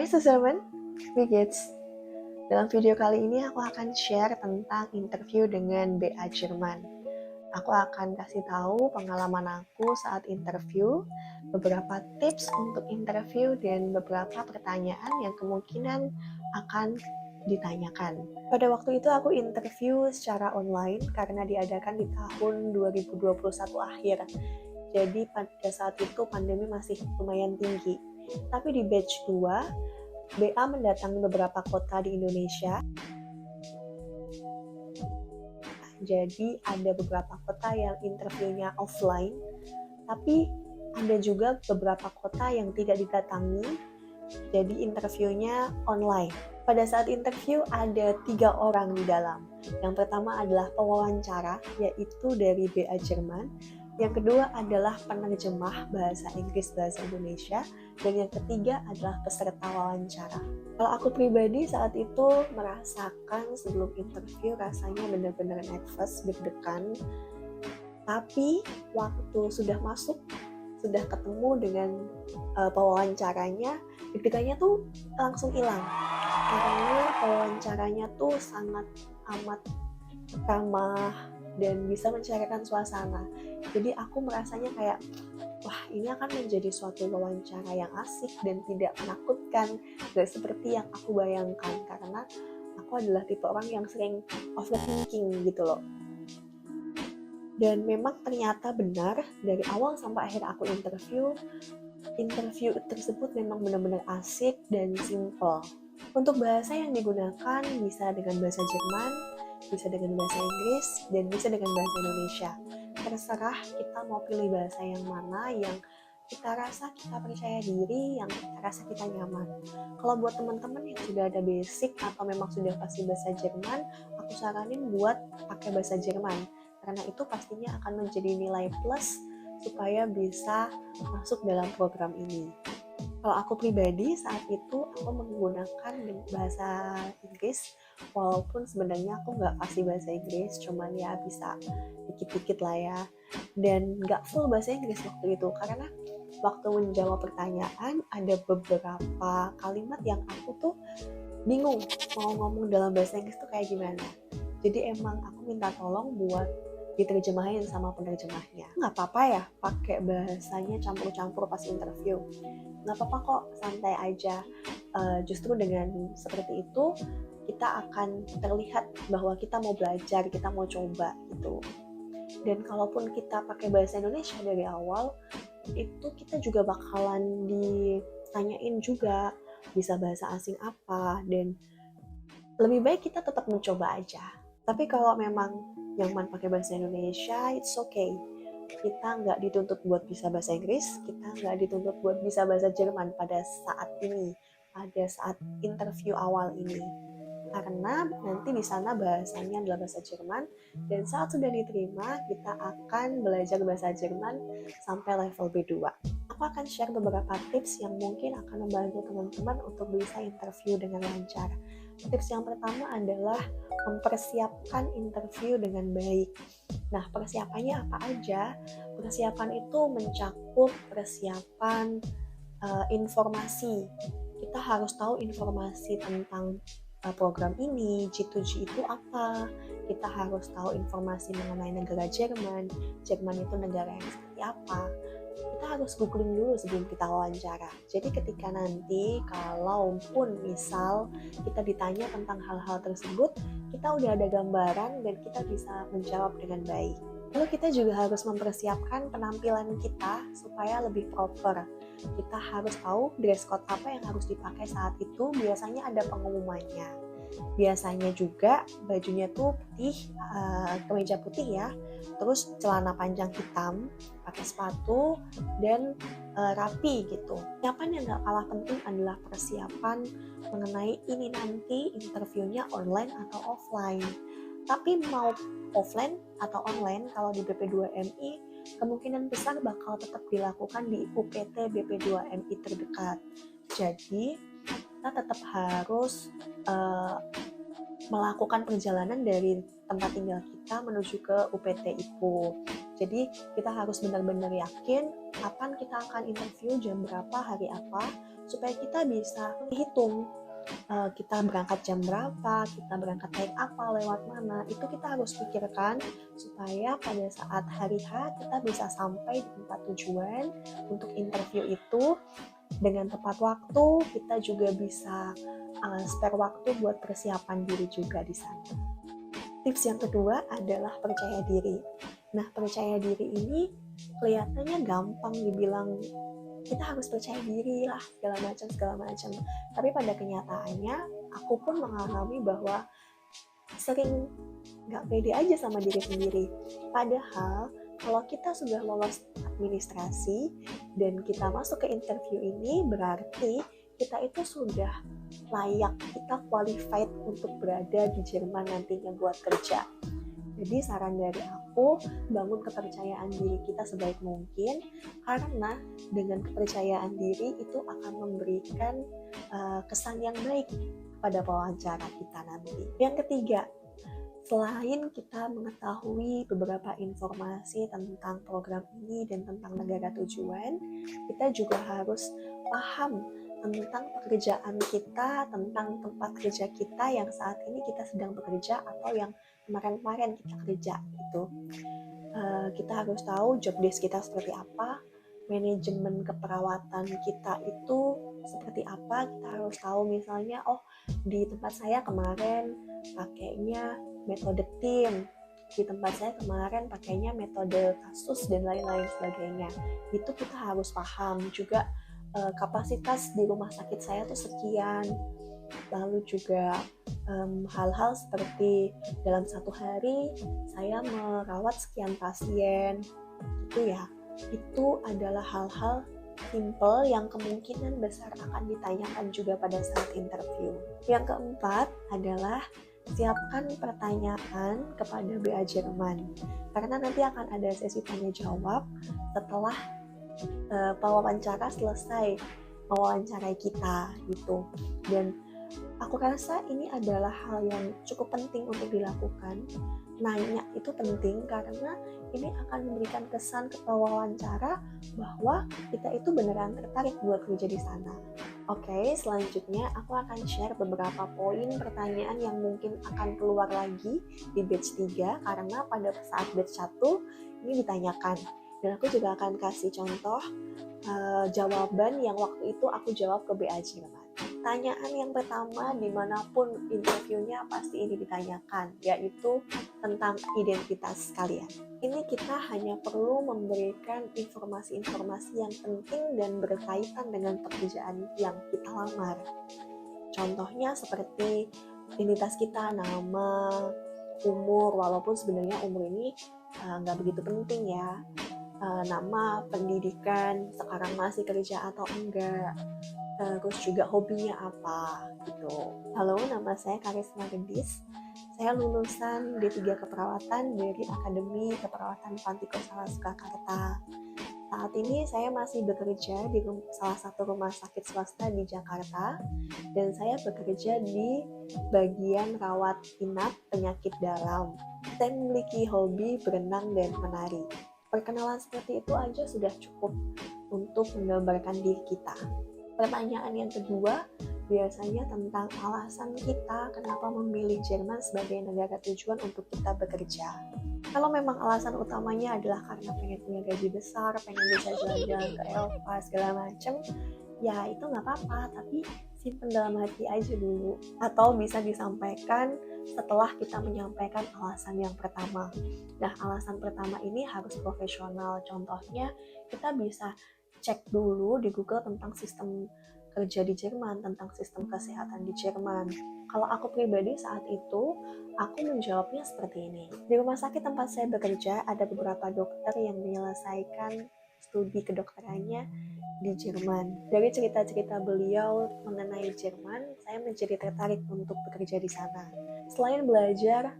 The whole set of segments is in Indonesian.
Hai Susamen, wie geht's? Dalam video kali ini aku akan share tentang interview dengan BA Jerman. Aku akan kasih tahu pengalaman aku saat interview, beberapa tips untuk interview, dan beberapa pertanyaan yang kemungkinan akan ditanyakan. Pada waktu itu aku interview secara online karena diadakan di tahun 2021 akhir. Jadi pada saat itu pandemi masih lumayan tinggi. Tapi di batch 2, BA mendatangi beberapa kota di Indonesia. Jadi ada beberapa kota yang interviewnya offline, tapi ada juga beberapa kota yang tidak didatangi, jadi interviewnya online. Pada saat interview ada 3 orang di dalam. Yang pertama adalah pewawancara, yaitu dari BA Jerman. Yang kedua adalah penerjemah bahasa Inggris bahasa Indonesia, dan yang ketiga adalah peserta wawancara. Kalau aku pribadi saat itu merasakan sebelum interview rasanya benar-benar nervous, deg-degan. Tapi waktu sudah masuk, sudah ketemu dengan pewawancaranya, deg-degannya tuh langsung hilang. Karena pewawancaranya tuh sangat amat ramah dan bisa mencairkan suasana. Jadi aku merasanya kayak, wah ini akan menjadi suatu wawancara yang asik dan tidak menakutkan, gak seperti yang aku bayangkan, karena aku adalah tipe orang yang sering overthinking gitu loh. Dan memang ternyata benar, dari awal sampai akhir aku interview tersebut memang benar-benar asik dan simple. Untuk bahasa yang digunakan bisa dengan bahasa Jerman, bisa dengan bahasa Inggris, dan bisa dengan bahasa Indonesia. Terserah kita mau pilih bahasa yang mana yang kita rasa kita percaya diri, yang kita rasa kita nyaman. Kalau buat teman-teman yang sudah ada basic atau memang sudah pasti bahasa Jerman, aku saranin buat pakai bahasa Jerman, karena itu pastinya akan menjadi nilai plus supaya bisa masuk dalam program ini. Kalau aku pribadi saat itu aku menggunakan bahasa Inggris, walaupun sebenarnya aku nggak pasti bahasa Inggris, cuman ya bisa dikit-dikit lah ya. Dan nggak full bahasa Inggris waktu itu, karena waktu menjawab pertanyaan ada beberapa kalimat yang aku tuh bingung mau ngomong dalam bahasa Inggris tuh kayak gimana. Jadi emang aku minta tolong buat diterjemahin sama penerjemahnya. Nggak apa-apa ya pakai bahasanya campur-campur pas interview. Nggak apa-apa kok, santai aja. Justru dengan seperti itu kita akan terlihat bahwa kita mau belajar, kita mau coba gitu. Dan kalaupun kita pakai bahasa Indonesia dari awal, itu kita juga bakalan ditanyain juga bisa bahasa asing apa, dan lebih baik kita tetap mencoba aja. Tapi kalau memang nyaman pakai bahasa Indonesia, it's okay. Kita nggak dituntut buat bisa bahasa Inggris, kita nggak dituntut buat bisa bahasa Jerman pada saat ini, pada saat interview awal ini. Karena nanti di sana bahasanya adalah bahasa Jerman, dan saat sudah diterima, kita akan belajar bahasa Jerman sampai level B2. Aku akan share beberapa tips yang mungkin akan membantu teman-teman untuk bisa interview dengan lancar. Tips yang pertama adalah mempersiapkan interview dengan baik. Nah, persiapannya apa aja? Persiapan itu mencakup persiapan informasi. Kita harus tahu informasi tentang program ini, G2G itu apa. Kita harus tahu informasi mengenai negara Jerman. Jerman itu negara yang seperti apa. Kita harus googling dulu sebelum kita wawancara. Jadi ketika nanti kalaupun misal kita ditanya tentang hal-hal tersebut, kita udah ada gambaran dan kita bisa menjawab dengan baik. Lalu kita juga harus mempersiapkan penampilan kita supaya lebih proper. Kita harus tahu dress code apa yang harus dipakai saat itu, biasanya ada pengumumannya. Biasanya juga bajunya tuh putih, kemeja putih ya, terus celana panjang hitam, pakai sepatu, dan rapi gitu. Persiapan yang gak kalah penting adalah persiapan mengenai ini nanti interviewnya online atau offline. Tapi mau offline atau online, kalau di BP2MI kemungkinan besar bakal tetap dilakukan di UPT BP2MI terdekat. Jadi kita tetap harus melakukan perjalanan dari tempat tinggal kita menuju ke UPT IPU. Jadi kita harus benar-benar yakin kapan kita akan interview, jam berapa, hari apa, supaya kita bisa menghitung kita berangkat jam berapa, kita berangkat naik apa, lewat mana, itu kita harus pikirkan supaya pada saat hari H kita bisa sampai di tempat tujuan untuk interview itu dengan tepat waktu. Kita juga bisa spare waktu buat persiapan diri juga di sana. Tips yang kedua adalah percaya diri. Nah, percaya diri ini kelihatannya gampang dibilang kita harus percaya diri lah segala macam. Tapi pada kenyataannya aku pun mengalami bahwa sering nggak pede aja sama diri sendiri. Padahal kalau kita sudah lolos administrasi dan kita masuk ke interview ini, berarti kita itu sudah layak, kita qualified untuk berada di Jerman nantinya buat kerja. Jadi saran dari aku, bangun kepercayaan diri kita sebaik mungkin, karena dengan kepercayaan diri itu akan memberikan kesan yang baik pada wawancara kita nanti. Yang ketiga, selain kita mengetahui beberapa informasi tentang program ini dan tentang negara tujuan, kita juga harus paham tentang pekerjaan kita, tentang tempat kerja kita yang saat ini kita sedang bekerja atau yang kemarin-kemarin kita kerja gitu. Kita harus tahu job desk kita seperti apa, manajemen keperawatan kita itu seperti apa. Kita harus tahu misalnya, oh di tempat saya kemarin pakainya metode tim, di tempat saya kemarin pakainya metode kasus dan lain-lain sebagainya. Itu kita harus paham juga. Kapasitas di rumah sakit saya tuh sekian, lalu juga hal-hal seperti dalam satu hari saya merawat sekian pasien gitu ya. Itu adalah hal-hal simple yang kemungkinan besar akan ditanyakan juga pada saat interview. Yang keempat adalah siapkan pertanyaan kepada BA Jerman, karena nanti akan ada sesi tanya jawab setelah wawancara selesai mewawancarai kita gitu. Dan aku rasa ini adalah hal yang cukup penting untuk dilakukan. Nanya itu penting karena ini akan memberikan kesan ke pewawancara bahwa kita itu beneran tertarik buat kerja di sana. Oke, selanjutnya aku akan share beberapa poin pertanyaan yang mungkin akan keluar lagi di batch 3 karena pada saat batch 1 ini ditanyakan. Dan aku juga akan kasih contoh jawaban yang waktu itu aku jawab ke BA Jerman. Pertanyaan yang pertama dimanapun interviewnya pasti ini ditanyakan, yaitu tentang identitas kalian. Ini kita hanya perlu memberikan informasi-informasi yang penting dan berkaitan dengan pekerjaan yang kita lamar. Contohnya seperti identitas kita, nama, umur, walaupun sebenarnya umur ini nggak begitu penting ya. Nama, pendidikan, sekarang masih kerja atau enggak, terus juga hobinya apa gitu. Halo, nama saya Karisma Gendis. Saya lulusan D3 Keperawatan dari Akademi Keperawatan Pantiko Salah Surakarta. Saat ini saya masih bekerja di salah satu rumah sakit swasta di Jakarta dan saya bekerja di bagian rawat inap penyakit dalam. Saya memiliki hobi berenang dan menari. Perkenalan seperti itu aja sudah cukup untuk menggambarkan diri kita. Pertanyaan yang kedua biasanya tentang alasan kita kenapa memilih Jerman sebagai negara tujuan untuk kita bekerja. Kalau memang alasan utamanya adalah karena pengen punya gaji besar, pengen bisa jalan-jalan ke Eropa segala macam, ya itu nggak apa-apa, tapi simpen dalam hati aja dulu. Atau bisa disampaikan setelah kita menyampaikan alasan yang pertama. Nah, alasan pertama ini harus profesional. Contohnya, kita bisa cek dulu di Google tentang sistem kerja di Jerman, tentang sistem kesehatan di Jerman. Kalau aku pribadi saat itu, aku menjawabnya seperti ini. Di rumah sakit tempat saya bekerja, ada beberapa dokter yang menyelesaikan studi kedokterannya di Jerman. Dari cerita-cerita beliau mengenai Jerman, saya menjadi tertarik untuk bekerja di sana. Selain belajar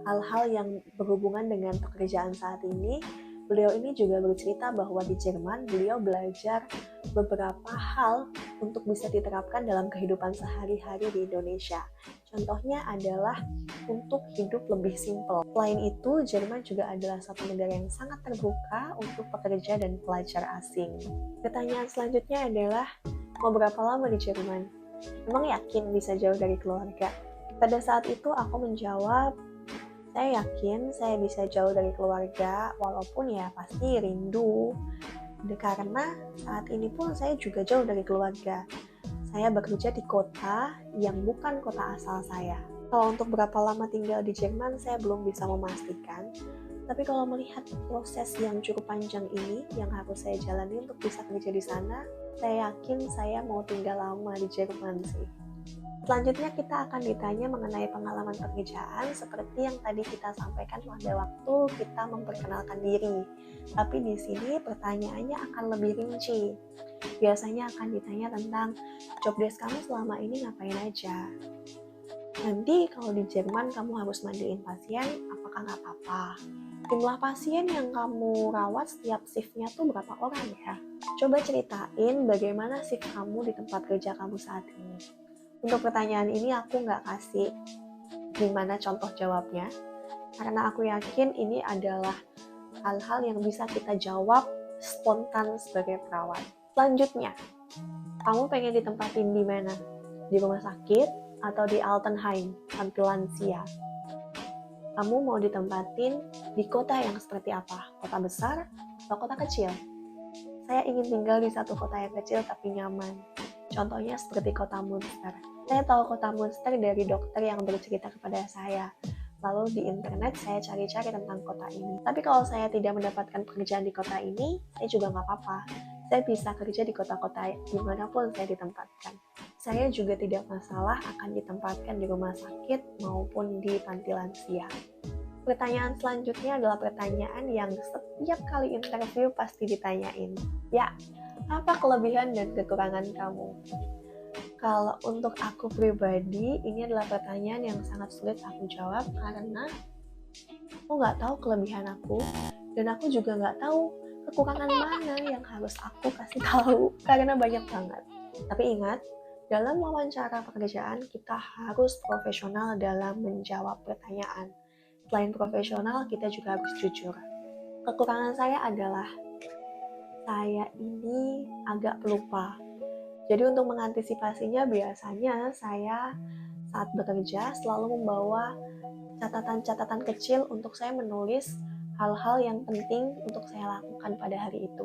hal-hal yang berhubungan dengan pekerjaan saat ini, beliau ini juga bercerita bahwa di Jerman beliau belajar beberapa hal untuk bisa diterapkan dalam kehidupan sehari-hari di Indonesia. Contohnya adalah untuk hidup lebih simpel. Selain itu, Jerman juga adalah satu negara yang sangat terbuka untuk pekerja dan pelajar asing. Pertanyaan selanjutnya adalah, Mau berapa lama di Jerman? Emang yakin bisa jauh dari keluarga? Pada saat itu aku menjawab, saya yakin saya bisa jauh dari keluarga, walaupun ya pasti rindu. Karena saat ini pun saya juga jauh dari keluarga. Saya bekerja di kota yang bukan kota asal saya. Kalau untuk berapa lama tinggal di Jerman, saya belum bisa memastikan. Tapi kalau melihat proses yang cukup panjang ini, yang harus saya jalani untuk bisa kerja di sana, saya yakin saya mau tinggal lama di Jerman sih. Selanjutnya kita akan ditanya mengenai pengalaman pekerjaan seperti yang tadi kita sampaikan pada waktu kita memperkenalkan diri. Tapi di sini pertanyaannya akan lebih rinci. Biasanya akan ditanya tentang job desk kamu selama ini ngapain aja. Nanti kalau di Jerman kamu harus mandiin pasien, apakah nggak apa-apa? Jumlah pasien yang kamu rawat setiap shiftnya tuh berapa orang ya? Coba ceritain bagaimana shift kamu di tempat kerja kamu saat ini. Untuk pertanyaan ini aku nggak kasih gimana contoh jawabnya, karena aku yakin ini adalah hal-hal yang bisa kita jawab spontan sebagai perawat. Selanjutnya, kamu pengen ditempatin di mana? Di rumah sakit atau di Altenheim, panti lansia? Kamu mau ditempatin di kota yang seperti apa? Kota besar atau kota kecil? Saya ingin tinggal di satu kota yang kecil tapi nyaman. Contohnya seperti kota Münster. Saya tahu kota Münster dari dokter yang bercerita kepada saya. Lalu di internet saya cari-cari tentang kota ini. Tapi kalau saya tidak mendapatkan pekerjaan di kota ini, saya juga nggak apa-apa. Saya bisa kerja di kota-kota dimanapun saya ditempatkan. Saya juga tidak masalah akan ditempatkan di rumah sakit maupun di panti lansia. Pertanyaan selanjutnya adalah pertanyaan yang setiap kali interview pasti ditanyain. Ya, apa kelebihan dan kekurangan kamu? Kalau untuk aku pribadi, ini adalah pertanyaan yang sangat sulit aku jawab karena aku nggak tahu kelebihan aku dan aku juga nggak tahu kekurangan mana yang harus aku kasih tahu karena banyak banget. Tapi ingat, dalam wawancara pekerjaan kita harus profesional dalam menjawab pertanyaan. Selain profesional, kita juga harus jujur. Kekurangan saya adalah saya ini agak pelupa. Jadi untuk mengantisipasinya biasanya saya saat bekerja selalu membawa catatan-catatan kecil untuk saya menulis hal-hal yang penting untuk saya lakukan pada hari itu.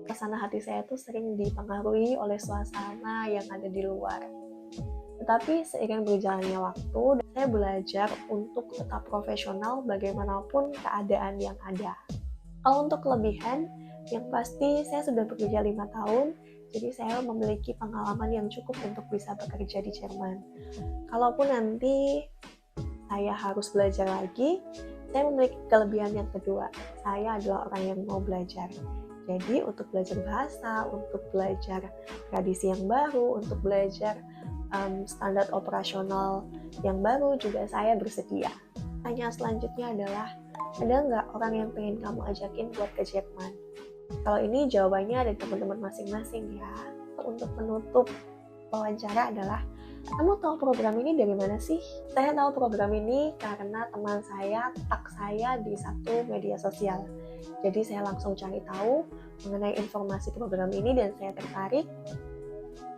Suasana hati saya itu sering dipengaruhi oleh suasana yang ada di luar. Tetapi seiring berjalannya waktu, saya belajar untuk tetap profesional bagaimanapun keadaan yang ada. Kalau untuk kelebihan, yang pasti saya sudah bekerja 5 tahun, jadi saya memiliki pengalaman yang cukup untuk bisa bekerja di Jerman. Kalaupun nanti saya harus belajar lagi, saya memiliki kelebihan yang kedua. Saya adalah orang yang mau belajar. Jadi untuk belajar bahasa, untuk belajar tradisi yang baru, untuk belajar standar operasional yang baru juga saya bersedia. Pertanyaan selanjutnya adalah, ada nggak orang yang pengen kamu ajakin buat ke Jerman? Kalau ini jawabannya dari teman-teman masing-masing ya. Untuk penutup wawancara adalah, kamu tahu program ini dari mana sih? Saya tahu program ini karena teman saya tag saya di satu media sosial. Jadi saya langsung cari tahu mengenai informasi program ini dan saya tertarik.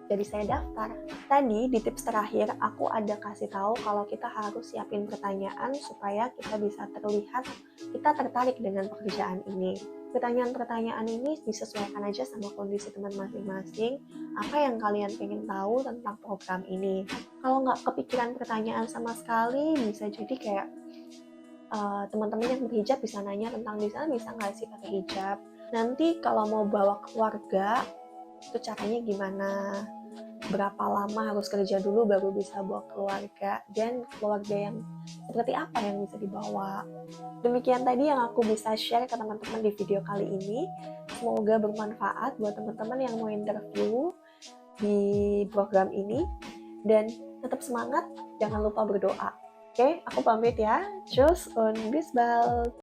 Jadi saya daftar. Tadi di tips terakhir aku ada kasih tahu kalau kita harus siapin pertanyaan supaya kita bisa terlihat kita tertarik dengan pekerjaan ini. Pertanyaan-pertanyaan ini disesuaikan aja sama kondisi teman masing-masing, apa yang kalian pengen tahu tentang program ini. Kalau nggak kepikiran pertanyaan sama sekali, bisa jadi kayak teman-teman yang berhijab bisa nanya tentang di sana bisa nggak sih pakai hijab. Nanti kalau mau bawa keluarga, itu caranya gimana, berapa lama harus kerja dulu baru bisa bawa keluarga, dan keluarga yang seperti apa yang bisa dibawa. Demikian tadi yang aku bisa share ke teman-teman di video kali ini. Semoga bermanfaat buat teman-teman yang mau interview di program ini, dan tetap semangat, jangan lupa berdoa. Oke, aku pamit ya. Tschüss und bis bald.